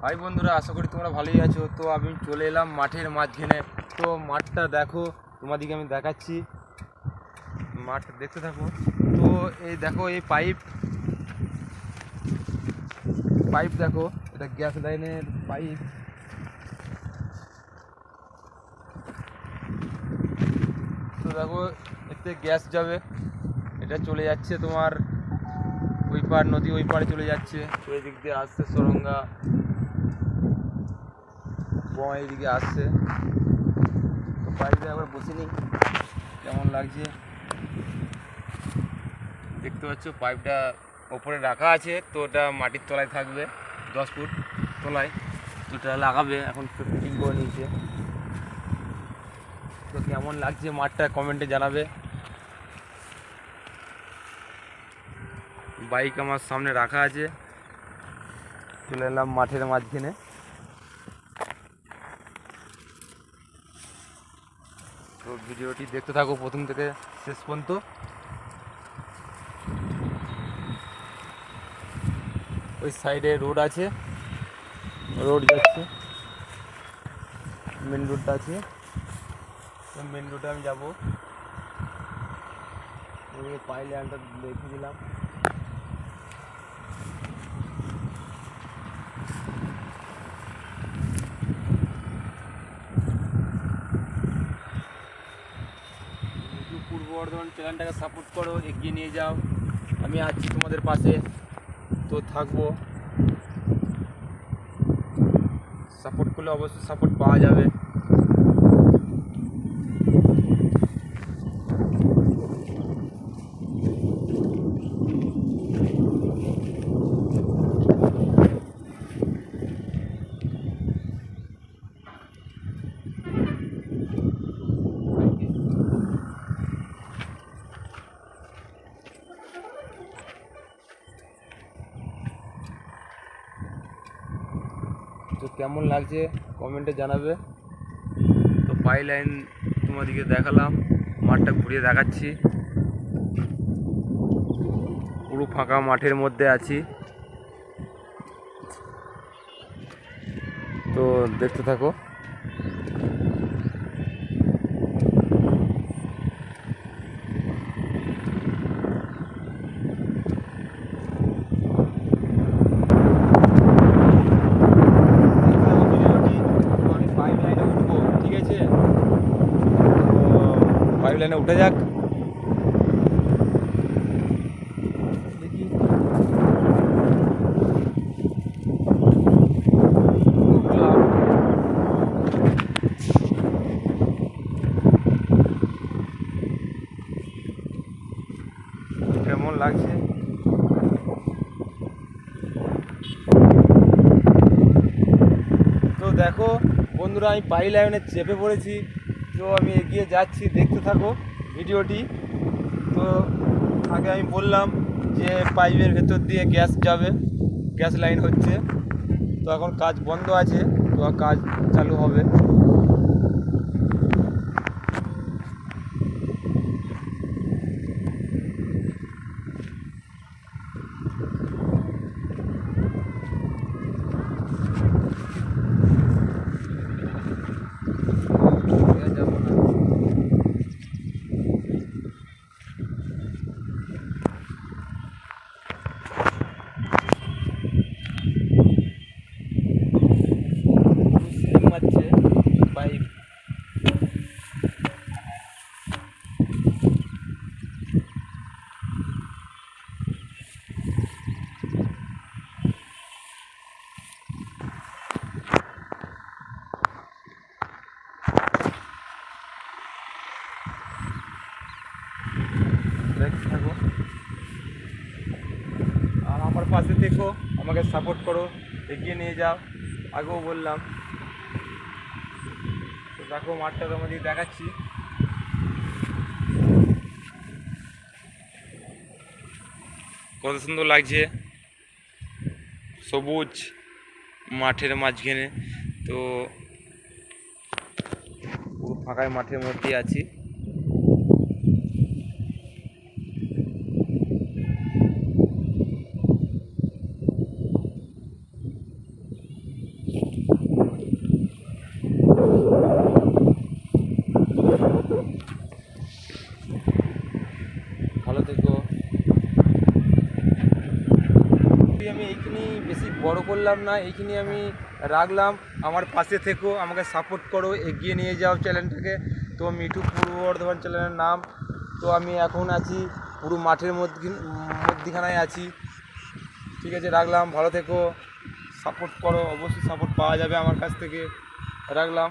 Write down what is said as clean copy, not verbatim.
High বন্ধুরা, আশা করি তোমরা ভালোই আছো। তো আমি চলে এলাম মাঠের মাঝখানে। তো মাঠটা দেখো, তোমাদেরকে আমি দেখাচ্ছি। মাঠটা দেখতে থাকো। তো এই দেখো, এই পাইপ পাইপ দেখো, এটা গ্যাস লাইনের পাইপ। তো দেখো, এতে গ্যাস যাবে, এটা চলে যাচ্ছে তোমার ওই পার, নদী ওই পারে চলে যাচ্ছে। তো এই দিক দিয়ে আসছে সরঙ্গা, বোমা এইদিকে আসছে। তো পাইপে একবার বসে নিই, কেমন লাগছে দেখতে পাচ্ছ। পাইপটা ওপরে রাখা আছে, তো ওটা মাটির তলায় থাকবে 10 ফুট তলায়। তো ওটা লাগাবে, এখন ফিটিং করে নিয়েছে। তো কেমন লাগছে মাঠটা কমেন্টে জানাবে। বাইক আমার সামনে রাখা আছে, চলে এলাম মাঠের মাঝখানে। তো ভিডিওটি দেখতে থাকো প্রথম থেকে শেষ পর্যন্ত। ওই সাইডে রোড আছে, রোড যাচ্ছে, মেন রোডটা আছে। মেন রোডে আমি যাবো। পাইলে একটা দেখে দিলাম। পূর্ব বর্ধমান চ্যানেলটাকে সাপোর্ট করো, এগিয়ে নিয়ে যাও। আমি আছি তোমাদের পাশে, তো থাকবো। সাপোর্ট করলে অবশ্যই সাপোর্ট পাওয়া যাবে। তো কেমন লাগছে কমেন্টে জানাবে। তো পাই লাইন তোমাদেরকে দেখালাম, মাঠটা ঘুরিয়ে দেখাচ্ছি। পুরো ফাঁকা মাঠের মধ্যে আছি, তো দেখতে থাকো। আমি পাইপ লাইনে উঠবো, ঠিক আছে? পাইপ লাইনে উঠে যাক, দেখি। কেমন লাগছে তো দেখো বন্ধুরা, আমি পাই লাইনে চেপে পড়েছি। তো আমি এগিয়ে যাচ্ছি, দেখতে থাকো ভিডিওটি। তো আগে আমি বললাম যে পাইপের ভেতর দিয়ে গ্যাস যাবে, গ্যাস লাইন হচ্ছে। তো এখন কাজ বন্ধ আছে, তো কাজ চালু হবে। যাবো না, সিলিং মারছে পাইপ। দেখতে থাকো আর আমার পাশে দেখো, আমাকে সাপোর্ট করো, এগিয়ে নিয়ে যাও। আগেও বললাম। তো দেখো মাঠটা তোমাদের দেখাচ্ছি। কত সুন্দর লাগছে, সবুজ মাঠের মাঝখানে। তো পুরো ফাঁকায় মাঠের মধ্যে আছি। বড় করলাম না, এইখানে আমি রাখলাম। আমার পাশে থেকো, আমাকে সাপোর্ট করো, এগিয়ে নিয়ে যাও চ্যানেলটাকে। তো মিঠু পূর্ব বর্ধমান চ্যানেলের নাম। তো আমি এখন আছি পুরো মাঠের মধ্যিখানায় আছি। ঠিক আছে, রাখলাম। ভালো থেকো, সাপোর্ট করো, অবশ্যই সাপোর্ট পাওয়া যাবে আমার কাছ থেকে। রাখলাম।